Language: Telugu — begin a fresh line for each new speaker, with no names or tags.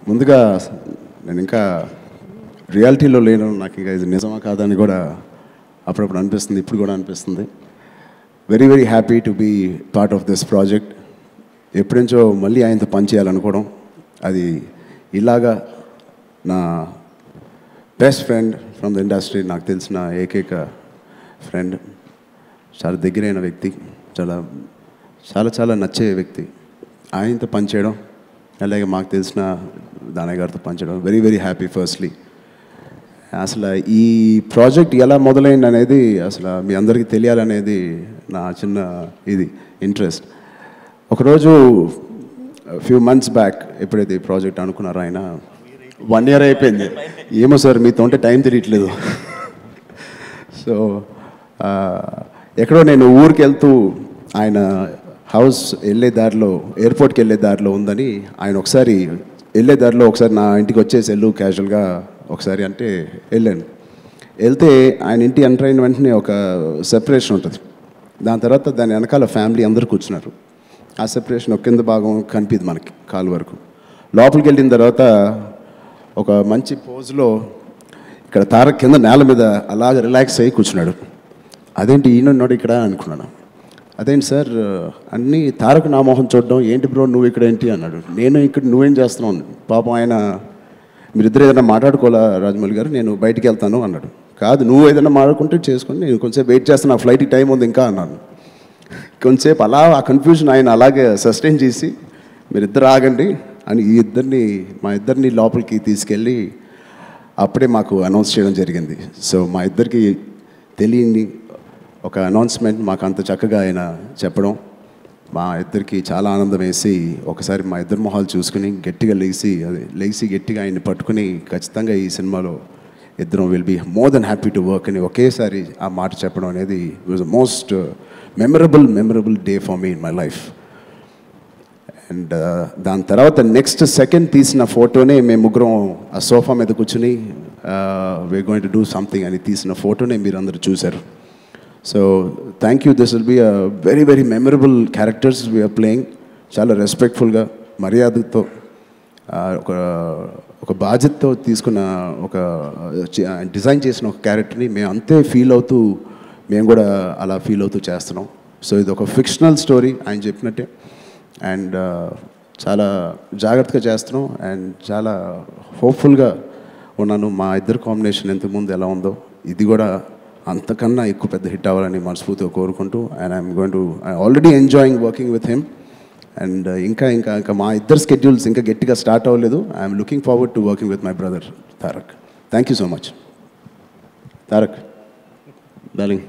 ముందుగా నేను ఇంకా రియాలిటీలో లేను, నాకు ఇంకా ఇది నిజమా కాదని కూడా అప్పుడప్పుడు అనిపిస్తుంది, ఇప్పుడు కూడా అనిపిస్తుంది. Very very happy to be part of this project. ఎప్పుడించో మళ్ళీ ఆయనతో పనిచేయాలనుకోవడం, అది ఇలాగా నా best friend from the industry, నాకు తెలిసిన ఏకైక ఫ్రెండ్, చాలా దగ్గరైన వ్యక్తి, చాలా చాలా చాలా నచ్చే వ్యక్తి, ఆయనతో పనిచేయడం, అలాగే మాకు తెలిసిన దానయ్య గారితో పనిచేయడం వెరీ వెరీ హ్యాపీ. ఫస్ట్లీ అసలు ఈ ప్రాజెక్ట్ ఎలా మొదలైంది అనేది అసలు మీ అందరికీ తెలియాలనేది నా చిన్న ఇది ఇంట్రెస్ట్. ఒకరోజు ఫ్యూ మంత్స్ బ్యాక్ ఎప్పుడైతే ఈ ప్రాజెక్ట్ అనుకున్నారో, ఆయన 1 year అయిపోయింది. ఏమో సార్ మీతో ఉంటే టైం తెలియట్లేదు. సో ఎక్కడో నేను ఊరికి వెళ్తూ ఆయన హౌస్ వెళ్ళే దారిలో, ఎయిర్పోర్ట్కి వెళ్ళే దారిలో ఉందని, ఆయన ఒకసారి వెళ్ళే దారిలో ఒకసారి నా ఇంటికి వచ్చేసి వెళ్ళు క్యాజువల్గా ఒకసారి అంటే వెళ్ళాను. వెళ్తే ఆయన ఇంటి ఎంటర్ అయిన వెంటనే ఒక సెపరేషన్ ఉంటుంది, దాని తర్వాత దాని వెనకాల ఫ్యామిలీ అందరూ కూర్చున్నారు. ఆ సెపరేషన్ ఒక కింద భాగం కనిపిది మనకి కాలు వరకు. లోపలికి వెళ్ళిన తర్వాత ఒక మంచి పోజ్లో ఇక్కడ తారక్ కింద నేల మీద అలాగ రిలాక్స్ అయ్యి కూర్చున్నాడు. అదేంటి ఈయనన్నాడు ఇక్కడ అనుకున్నాను. అదేంటి సార్ అన్నీ తారక్ నా మొహం చూడడం, ఏంటి బ్రో నువ్వు ఇక్కడ ఏంటి అన్నాడు. నేను ఇక్కడ నువ్వేం చేస్తున్నావు? పాపం ఆయన మీరిద్దరు ఏదైనా మాట్లాడుకోవాలా రాజమౌళి గారు, నేను బయటికి వెళ్తాను అన్నాడు. కాదు నువ్వు ఏదైనా మాట్లాడుకుంటే చేసుకొని, నేను కొంచెంసేపు వెయిట్ చేస్తాను, నా ఫ్లైట్కి టైం ఉంది ఇంకా అన్నాను. కొంచెంసేపు అలా ఆ కన్ఫ్యూజన్ ఆయన అలాగే సస్టైన్ చేసి, మీరిద్దరు ఆగండి అని మా ఇద్దరిని లోపలికి తీసుకెళ్ళి అప్పుడే మాకు అనౌన్స్ చేయడం జరిగింది. సో మా ఇద్దరికి తెలియని ఒక అనౌన్స్మెంట్ మాకు అంత చక్కగా ఆయన చెప్పడం మా ఇద్దరికి చాలా ఆనందం వేసి, ఒకసారి మా ఇద్దరు మొహాలు చూసుకుని గట్టిగా లేచి గట్టిగా ఆయన్ని పట్టుకుని, ఖచ్చితంగా ఈ సినిమాలో ఇద్దరం will be more than happy to work అని ఒకేసారి ఆ మాట చెప్పడం అనేది was most memorable day for me in my life. And దాని తర్వాత నెక్స్ట్ సెకండ్ తీసిన ఫోటోనే మేము ముగ్గురం ఆ సోఫా మీద కూర్చుని we're going to do something అని తీసిన ఫోటోనే మీరు అందరూ చూశారు. So thank you. This will be a very very memorable characters we're playing. చాలా రెస్పెక్ట్ఫుల్గా, మర్యాదతో, ఒక బాధ్యతతో తీసుకున్న ఒక డిజైన్ చేసిన ఒక క్యారెక్టర్ని మేము అంతే ఫీల్ అవుతూ, మేము కూడా అలా ఫీల్ అవుతూ చేస్తున్నాం. సో ఇది ఒక ఫిక్షనల్ స్టోరీ ఆయన చెప్పినట్టే, అండ్ చాలా జాగ్రత్తగా చేస్తున్నాం అండ్ చాలా హోప్ఫుల్గా ఉన్నాను. మా ఇద్దరు కాంబినేషన్ ఇంతకుముందు ఎలా ఉందో ఇది కూడా అంతకన్నా ఎక్కువ పెద్ద హిట్ అవ్వాలని మనస్ఫూర్తిగా కోరుకుంటూ, and I already enjoying working with him. And ఇంకా మా ఇద్దరు స్కెడ్యూల్స్ ఇంకా గట్టిగా స్టార్ట్ అవ్వలేదు. I'm looking forward to working with my brother Tarak. Thank you so much Tarak darling.